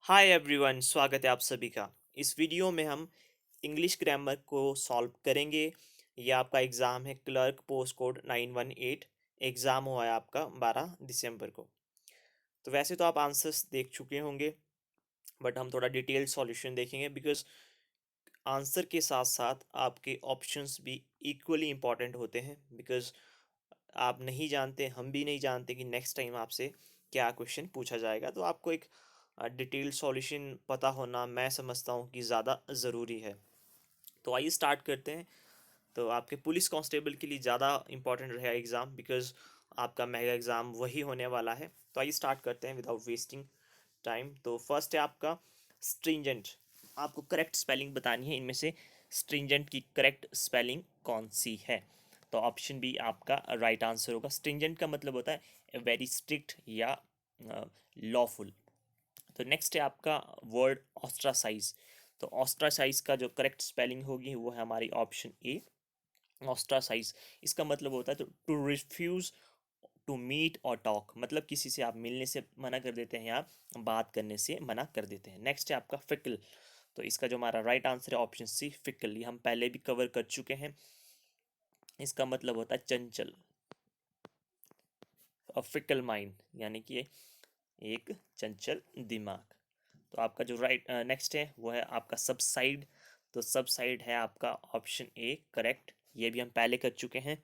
Hi everyone, स्वागत है आप सभी का। इस वीडियो में हम इंग्लिश ग्रामर को सॉल्व करेंगे। ये आपका एग्ज़ाम है क्लर्क पोस्ट कोड 918। एग्ज़ाम हुआ है आपका 12 दिसंबर को। तो वैसे तो आप आंसर्स देख चुके होंगे, बट हम थोड़ा डिटेल्ड सॉल्यूशन देखेंगे बिकॉज आंसर के साथ साथ आपके ऑप्शंस भी इक्वली इम्पॉर्टेंट होते हैं। बिकॉज आप नहीं जानते, हम भी नहीं जानते कि नेक्स्ट टाइम आपसे क्या क्वेश्चन पूछा जाएगा। तो आपको एक डिटेल्ड सॉल्यूशन पता होना, मैं समझता हूँ कि ज़्यादा ज़रूरी है। तो आइए स्टार्ट करते हैं। तो आपके पुलिस कांस्टेबल के लिए ज़्यादा इंपॉर्टेंट रहेगा एग्ज़ाम, बिकॉज आपका मेगा एग्ज़ाम वही होने वाला है। तो आइए स्टार्ट करते हैं विदाउट वेस्टिंग टाइम। तो फर्स्ट है आपका स्ट्रिंजेंट। आपको करेक्ट स्पेलिंग बतानी है, इनमें से स्ट्रिंजेंट की करेक्ट स्पेलिंग कौन सी है। तो ऑप्शन बी आपका राइट आंसर होगा। स्ट्रिंजेंट का मतलब होता है वेरी स्ट्रिक्ट या लॉफुल। तो नेक्स्ट है आपका वर्ड ऑस्ट्रासाइज। तो ऑस्ट्रासाइज का जो करेक्ट स्पेलिंग होगी वो है हमारी ऑप्शन ए, ऑस्ट्रासाइज। इसका मतलब होता है तो टू रिफ्यूज टू मीट और टॉक, मतलब किसी से आप मिलने से मना कर देते हैं या बात करने से मना कर देते हैं। नेक्स्ट है आपका फिकल। तो इसका जो हमारा राइट आंसर है ऑप्शन सी, फिकल। ये हम पहले भी कवर कर चुके हैं। इसका मतलब होता है चंचल, और फिकल माइंड यानी कि एक चंचल दिमाग। तो आपका जो राइट नेक्स्ट है वो है आपका सबसाइड। तो सबसाइड है आपका ऑप्शन ए करेक्ट, ये भी हम पहले कर चुके हैं।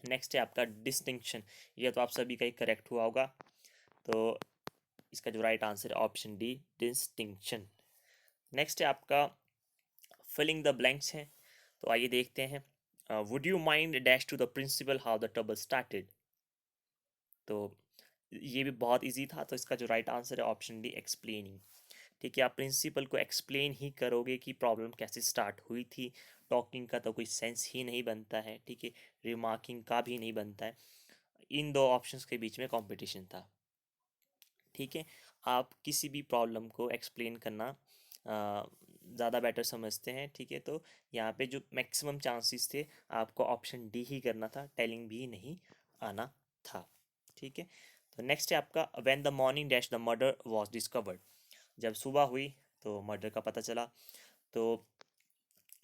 नेक्स्ट है आपका डिस्टिंक्शन। ये तो आप सभी का ही करेक्ट हुआ होगा। तो इसका जो राइट आंसर है ऑप्शन डी, डिस्टिंक्शन। नेक्स्ट है आपका फिलिंग द ब्लैंक्स है। तो आइए देखते हैं। Would you mind dash to the principal how the trouble started. तो ये भी बहुत इजी था। तो इसका जो राइट आंसर है ऑप्शन डी, एक्सप्लेनिंग। ठीक है, आप प्रिंसिपल को एक्सप्लेन ही करोगे कि प्रॉब्लम कैसे स्टार्ट हुई थी। टॉकिंग का तो कोई सेंस ही नहीं बनता है, ठीक है, रिमार्किंग का भी नहीं बनता है। इन दो ऑप्शंस के बीच में कंपटीशन था। ठीक है, आप किसी भी प्रॉब्लम को एक्सप्लेन करना ज़्यादा बेटर समझते हैं। ठीक है, तो यहाँ पे जो मैक्सिमम चांसेस थे आपको ऑप्शन डी ही करना था, टेलिंग भी नहीं आना था। ठीक है, तो नेक्स्ट है आपका when the morning dash the murder was discovered. जब सुबह हुई तो मर्डर का पता चला। तो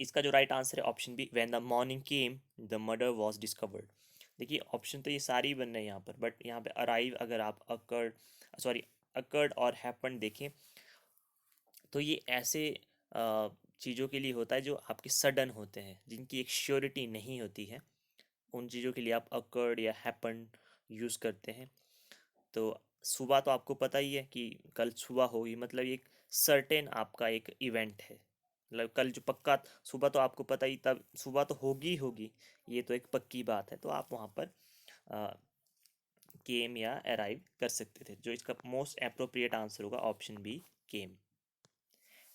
इसका जो राइट आंसर है option B, when the morning came the murder was discovered. देखिए ऑप्शन तो ये सारी बन रहे हैं यहाँ पर, बट यहाँ पे अराइव अगर आप अकर्ड, सॉरी, अकर्ड और हैपन देखें तो ये ऐसे चीज़ों के लिए होता है जो आपके सडन होते हैं, जिनकी एक श्योरिटी नहीं होती है। उन चीज़ों के लिए आप अकर्ड या हैपन यूज़ करते हैं। तो सुबह तो आपको पता ही है कि कल सुबह होगी, मतलब ये एक सर्टेन आपका एक इवेंट है। मतलब कल जो पक्का सुबह तो आपको पता ही, तब सुबह तो होगी ही होगी, ये तो एक पक्की बात है। तो आप वहाँ पर केम या अराइव कर सकते थे। जो इसका मोस्ट अप्रोप्रिएट आंसर होगा ऑप्शन बी, केम।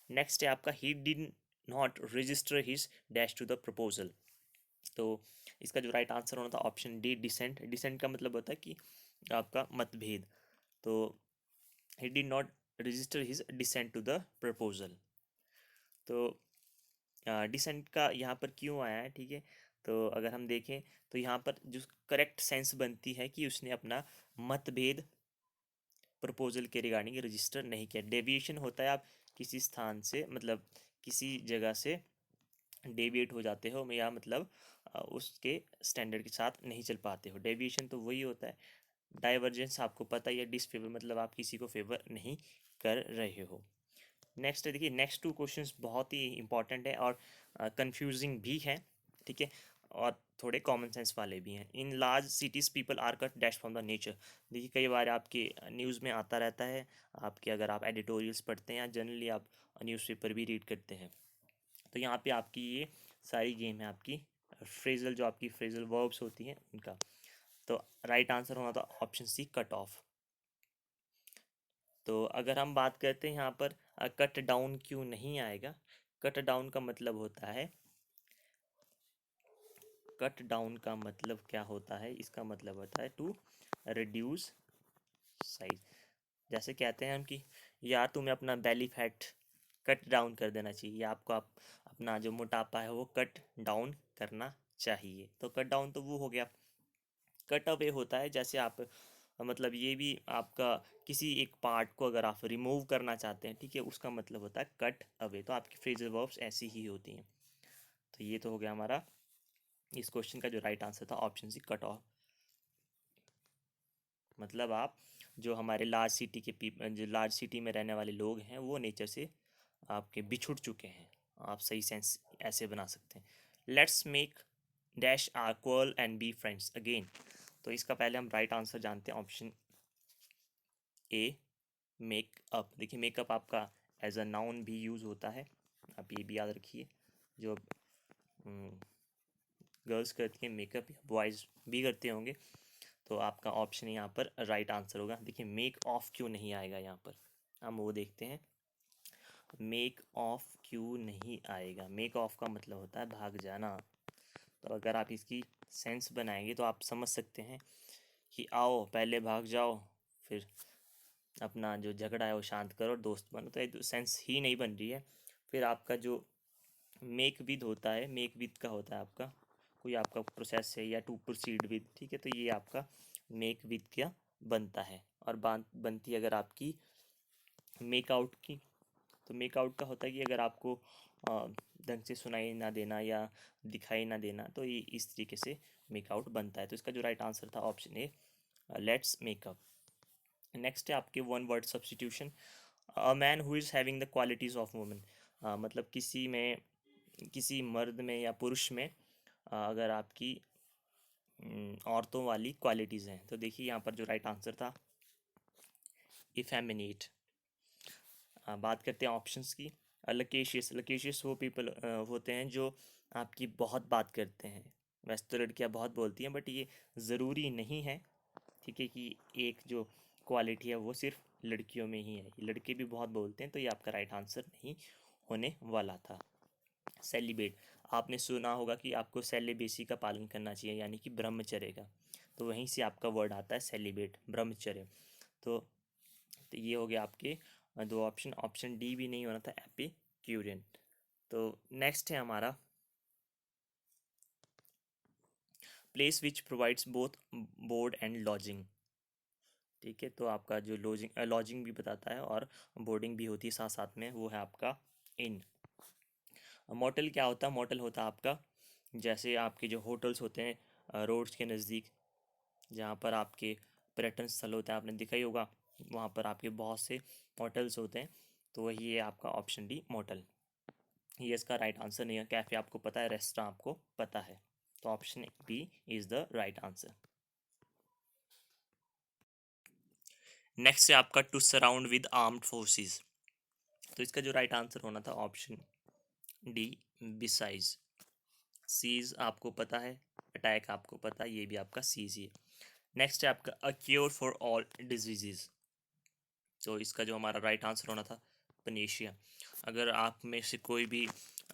नेक्स्ट है आपका he did not register his dash to the proposal. तो इसका जो राइट आंसर होना था ऑप्शन डी, डिसेंट। डिसेंट का मतलब होता है कि आपका मतभेद। तो he did not register his dissent to the proposal। तो डिसेंट का यहाँ पर क्यों आया है, ठीक है, तो अगर हम देखें तो यहाँ पर जो करेक्ट सेंस बनती है कि उसने अपना मतभेद प्रपोजल के रिगार्डिंग रजिस्टर नहीं किया। डेविएशन होता है आप किसी स्थान से, मतलब किसी जगह से डेविएट हो जाते हो, या मतलब उसके स्टैंडर्ड के साथ नहीं चल पाते हो। डेविएशन तो वही होता है। डाइवर्जेंस आपको पता ही है, डिसफेवर मतलब आप किसी को फेवर नहीं कर रहे हो। नेक्स्ट है, देखिए नेक्स्ट टू क्वेश्चंस बहुत ही इंपॉर्टेंट है और कंफ्यूजिंग भी है। ठीक है, और थोड़े कॉमन सेंस वाले भी हैं। In large cities people are cut dash from the nature. देखिए कई बार आपके न्यूज़ में आता रहता है, आपके अगर आप एडिटोरियल्स पढ़ते हैं या जनरली आप न्यूज़पेपर भी रीड करते हैं, तो यहाँ पे आपकी ये सारी गेम है आपकी फ्रेजल, जो आपकी फ्रेजल वर्ब्स होती हैं उनका। तो राइट आंसर होना था ऑप्शन सी, कट ऑफ। तो अगर हम बात करते हैं यहाँ पर कट डाउन क्यों नहीं आएगा। कट डाउन का मतलब होता है, कट डाउन का मतलब क्या होता है, इसका मतलब होता है टू रिड्यूस साइज। जैसे कहते हैं हम कि यार तुम्हें अपना बेली फैट कट डाउन कर देना चाहिए, या आपको अपना जो मोटापा है वो कट डाउन करना चाहिए। तो कट डाउन तो वो हो गया। कट अवे होता है जैसे आप मतलब ये भी आपका किसी एक पार्ट को अगर आप रिमूव करना चाहते हैं, ठीक है, उसका मतलब होता है कट अवे। तो आपकी फ्रेजल वर्ब्स ऐसी ही होती हैं। तो ये तो हो गया हमारा इस क्वेश्चन का जो राइट आंसर था ऑप्शन सी, कट ऑफ। मतलब आप जो हमारे लार्ज सिटी के जो लार्ज सिटी में रहने वाले लोग हैं वो नेचर से आपके बिछुड़ चुके हैं। आप सही सेंस ऐसे बना सकते हैं। Let's make dash our quarrel and be friends again. तो इसका पहले हम राइट आंसर जानते हैं, ऑप्शन ए मेकअप। देखिए मेकअप आपका एज अ नाउन भी यूज़ होता है, आप ये भी याद रखिए। जो गर्ल्स करती हैं मेकअप, बॉयज़ भी करते होंगे। तो आपका ऑप्शन यहाँ पर राइट आंसर होगा। देखिए मेक ऑफ क्यों नहीं आएगा यहाँ पर, हम वो देखते हैं। मेक ऑफ क्यों नहीं आएगा, मेक ऑफ का मतलब होता है भाग जाना। तो अगर आप इसकी सेंस बनाएंगे तो आप समझ सकते हैं कि आओ पहले भाग जाओ, फिर अपना जो झगड़ा है वो शांत करो, दोस्त बनो। तो ये सेंस ही नहीं बन रही है। फिर आपका जो मेक विद होता है, मेक विद का होता है आपका कोई आपका प्रोसेस है या टू प्रोसीड विद, ठीक है, तो ये आपका मेक विद क्या बनता है। और बात बनती है अगर आपकी मेक आउट की, तो मेक आउट का होता है कि अगर आपको ढंग से सुनाई ना देना या दिखाई ना देना, तो ये इस तरीके से मेक आउट बनता है। तो इसका जो राइट आंसर था option A, let's makeup. Next है आपके one word substitution. A man who is having the qualities of women. मतलब किसी में, किसी मर्द में या पुरुष में अगर आपकी औरतों वाली क्वालिटीज़ हैं, तो देखिए यहाँ पर जो राइट आंसर था इफेमिनेट। बात करते हैं ऑप्शंस की। लकेशियस, लकेशियस वो पीपल होते हैं जो आपकी बहुत बात करते हैं। वैसे तो लड़कियां बहुत बोलती हैं, बट ये ज़रूरी नहीं है, ठीक है, कि एक जो क्वालिटी है वो सिर्फ लड़कियों में ही है, लड़के भी बहुत बोलते हैं। तो ये आपका राइट आंसर नहीं होने वाला था। सेलिब्रेट, आपने सुना होगा कि आपको सेलिबेसी का पालन करना चाहिए, यानी कि ब्रह्मचर्य का। तो वहीं से आपका वर्ड आता है सेलिब्रेट, ब्रह्मचर्य। तो ये हो गया आपके दो ऑप्शन। ऑप्शन डी भी नहीं होना था, एपिक्यूरियन। तो नेक्स्ट है हमारा place which provides both board and lodging. ठीक है, तो आपका जो लॉजिंग लॉजिंग भी बताता है और बोर्डिंग भी होती है साथ साथ में, वो है आपका इन। मोटल क्या होता है, मोटल होता है आपका जैसे आपके जो होटल्स होते हैं रोड्स के नज़दीक, जहाँ पर आपके पर्यटन स्थल होते हैं, आपने देखा ही होगा, वहाँ पर आपके बहुत से होटल्स होते हैं। तो वही है आपका ऑप्शन डी, मोटल। ये इसका राइट आंसर नहीं है। कैफ़े आपको पता है, रेस्टोरेंट आपको पता है। तो option B is the right answer. Next है आपका to surround with armed forces. तो इसका जो राइट आंसर होना था ऑप्शन डी, बिसाइज। सीज आपको पता है, अटैक आपको पता है, ये भी आपका सीज ही है। नेक्स्ट है आपका a cure for all diseases. तो इसका जो हमारा राइट आंसर होना था पनेशिया। अगर आप में से कोई भी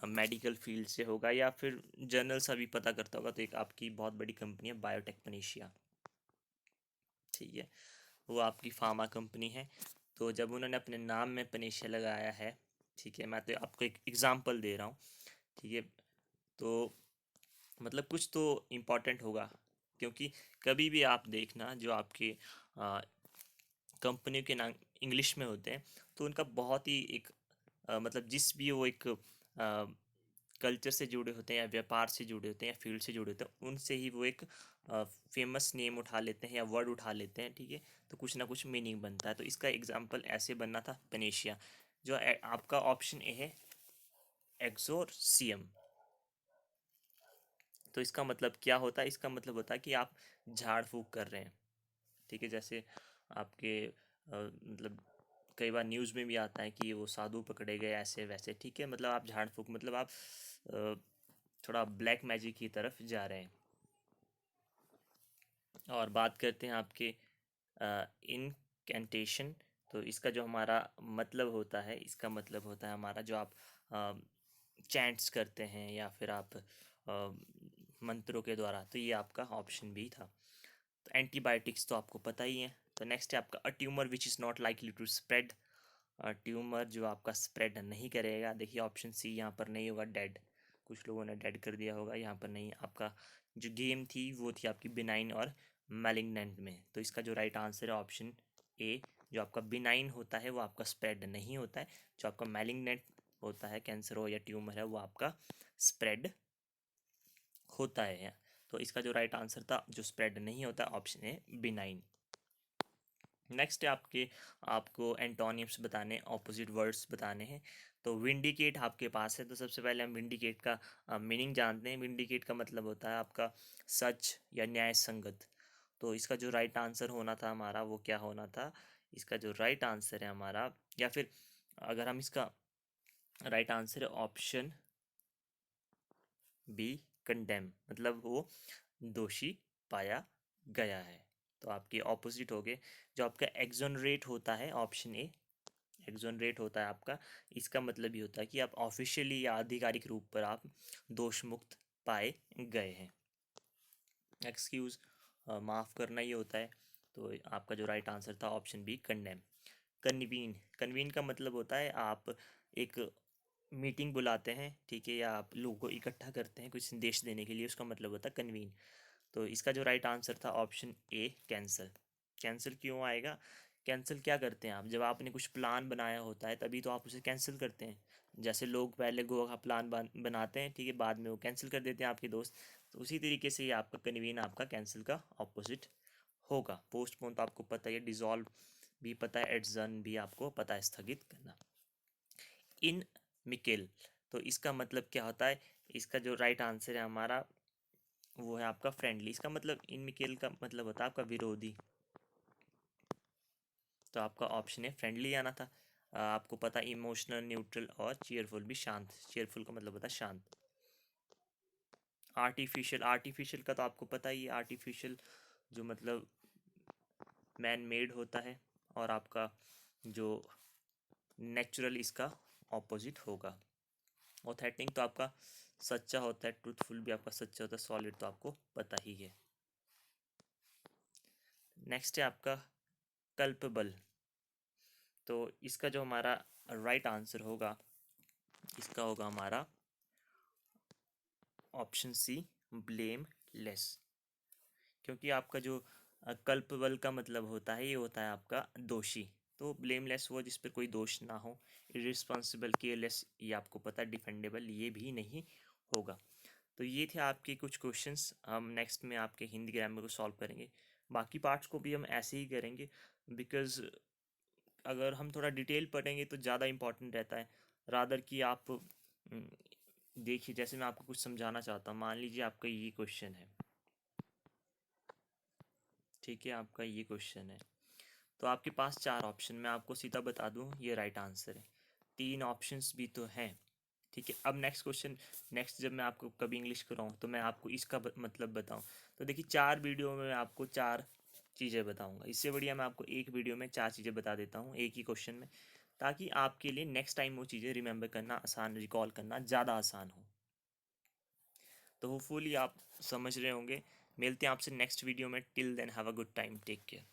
मेडिकल फील्ड से होगा या फिर जर्नल सा भी पता करता होगा, तो एक आपकी बहुत बड़ी कंपनी है बायोटेक पनेशिया, ठीक है, वो आपकी फार्मा कंपनी है। तो जब उन्होंने अपने नाम में पनेशिया लगाया है, ठीक है, मैं तो आपको एक एग्जांपल दे रहा हूँ, ठीक है, तो मतलब कुछ तो इम्पोर्टेंट होगा। क्योंकि कभी भी आप देखना जो आपके कंपनियों के नाम इंग्लिश में होते हैं, तो उनका बहुत ही एक मतलब जिस भी वो एक कल्चर से जुड़े होते हैं या व्यापार से जुड़े होते हैं या फील्ड से जुड़े होते हैं, उनसे ही वो एक फेमस नेम उठा लेते हैं या वर्ड उठा लेते हैं, ठीक है, तो कुछ ना कुछ मीनिंग बनता है। तो इसका एग्जाम्पल ऐसे बनना था पनेशिया। जो आपका ऑप्शन ए है एक्सोर्सियम। तो इसका मतलब क्या होता है, इसका मतलब होता है कि आप झाड़ फूक कर रहे हैं, ठीक है, जैसे आपके मतलब कई बार न्यूज़ में भी आता है कि वो साधु पकड़े गए ऐसे वैसे, ठीक है, मतलब आप झाड़ फूक, मतलब आप अ, थोड़ा ब्लैक मैजिक की तरफ जा रहे हैं। और बात करते हैं आपके इनकेंटेशन। तो इसका जो हमारा मतलब होता है, इसका मतलब होता है हमारा जो आप चैंट्स करते हैं या फिर आप मंत्रों के द्वारा, तो ये आपका ऑप्शन भी था। तो एंटीबायोटिक्स तो आपको पता ही है। तो नेक्स्ट है आपका a tumour which is not likely to spread. Tumour जो आपका स्प्रेड नहीं करेगा, देखिए ऑप्शन सी यहाँ पर नहीं होगा, डेड। कुछ लोगों ने डेड कर दिया होगा, यहाँ पर नहीं। आपका जो गेम थी वो थी आपकी बिनाइन और मैलिग्नेंट में। तो इसका जो राइट आंसर है ऑप्शन ए, जो आपका बिनाइन होता है वो आपका स्प्रेड नहीं होता है, जो आपका मैलिग्नेंट होता है, कैंसर हो या ट्यूमर है, वो आपका स्प्रेड होता है। तो इसका जो राइट आंसर था जो स्प्रेड नहीं होता, ऑप्शन ए बिनाइन। नेक्स्ट है आपको एंटोनिम्स बताने, ऑपोजिट वर्ड्स बताने हैं। तो विंडिकेट आपके पास है, तो सबसे पहले हम विंडिकेट का मीनिंग जानते हैं। विंडिकेट का मतलब होता है आपका सच या न्याय संगत। तो इसका जो राइट आंसर होना था हमारा वो क्या होना था, इसका जो राइट आंसर है हमारा, या फिर अगर हम इसका राइट आंसर है ऑप्शन बी, कंडेम, मतलब वो दोषी पाया गया है। तो आपके ऑपोजिट हो गए। जो आपका एक्सोनरेट होता है, ऑप्शन ए एक्सोनरेट होता है आपका, इसका मतलब ये होता है कि आप ऑफिशियली या आधिकारिक रूप पर आप दोष मुक्त पाए गए हैं। एक्सक्यूज, माफ़ करना ये होता है। तो आपका जो राइट आंसर था option B, condemn. Convene, convene का मतलब होता है आप एक मीटिंग बुलाते हैं, ठीक है, या आप लोगों को इकट्ठा करते हैं कुछ संदेश देने के लिए, उसका मतलब होता है कन्वीन। तो इसका जो राइट आंसर था ऑप्शन ए, कैंसल। कैंसिल क्यों आएगा, कैंसिल क्या करते हैं आप, जब आपने कुछ प्लान बनाया होता है तभी तो आप उसे कैंसिल करते हैं। जैसे लोग पहले गोवा का प्लान बनाते हैं, ठीक है, बाद में वो कैंसिल कर देते हैं आपके दोस्त। तो उसी तरीके से ये आपका कन्वीन आपका कैंसिल का ऑपोजिट होगा। पोस्टपोन तो आपको पता है, डिजॉल्व भी पता है, एडजर्न भी आपको पता है, स्थगित करना। इन मिकेल, तो इसका मतलब क्या होता है, इसका जो राइट आंसर है हमारा वो है आपका फ्रेंडली। इसका मतलब इन मिकेल का मतलब होता है आपका विरोधी। तो आपका ऑप्शन है फ्रेंडली आना था। आपको पता इमोशनल, न्यूट्रल और चीयरफुल भी, शांत। चीयरफुल का मतलब होता है शांत। आर्टिफिशियल, आर्टिफिशियल का तो आपको पता ही है, आर्टिफिशियल जो मतलब मैन मेड होता है, और आपका जो नेचुरल इसका ऑपोजिट होगा। ऑथेंटिक तो आपका सच्चा होता है, ट्रूथफुल भी आपका सच्चा होता है, सॉलिड तो आपको पता ही है। नेक्स्ट है आपका कल्पेबल। तो इसका जो हमारा राइट आंसर होगा, इसका होगा हमारा ऑप्शन सी, ब्लेम लेस। क्योंकि आपका जो कल्पेबल का मतलब होता है ये होता है आपका दोषी। तो ब्लेमलेस वो जिस पर कोई दोष ना हो। इरिस्पॉन्सिबल, केयरलेस ये आपको पता है, डिफेंडेबल ये भी नहीं होगा। तो ये थे आपके कुछ क्वेश्चंस। हम नेक्स्ट में आपके हिंदी ग्रामर को सॉल्व करेंगे। बाकी पार्ट्स को भी हम ऐसे ही करेंगे, बिकॉज अगर हम थोड़ा डिटेल पढ़ेंगे तो ज़्यादा इम्पोर्टेंट रहता है, रादर कि आप देखिए, जैसे मैं आपको कुछ समझाना चाहता हूँ। मान लीजिए आपका ये क्वेश्चन है, ठीक है, आपका ये क्वेश्चन है, तो आपके पास चार ऑप्शन, मैं आपको सीधा बता दूँ ये राइट आंसर है। तीन ऑप्शंस भी तो हैं, ठीक है। अब नेक्स्ट क्वेश्चन, नेक्स्ट जब मैं आपको कभी इंग्लिश कराऊँ तो मैं आपको इसका मतलब बताऊँ। तो देखिए, चार वीडियो में मैं आपको चार चीज़ें बताऊँगा। इससे बढ़िया मैं आपको एक वीडियो में चार चीज़ें बता देता हूँ एक ही क्वेश्चन में, ताकि आपके लिए नेक्स्ट टाइम वो चीज़ें रिमेंबर करना आसान, रिकॉल करना ज़्यादा आसान हो। तो होपफुली आप समझ रहे होंगे। मिलते हैं आपसे नेक्स्ट वीडियो में। Till then have a good time, take care.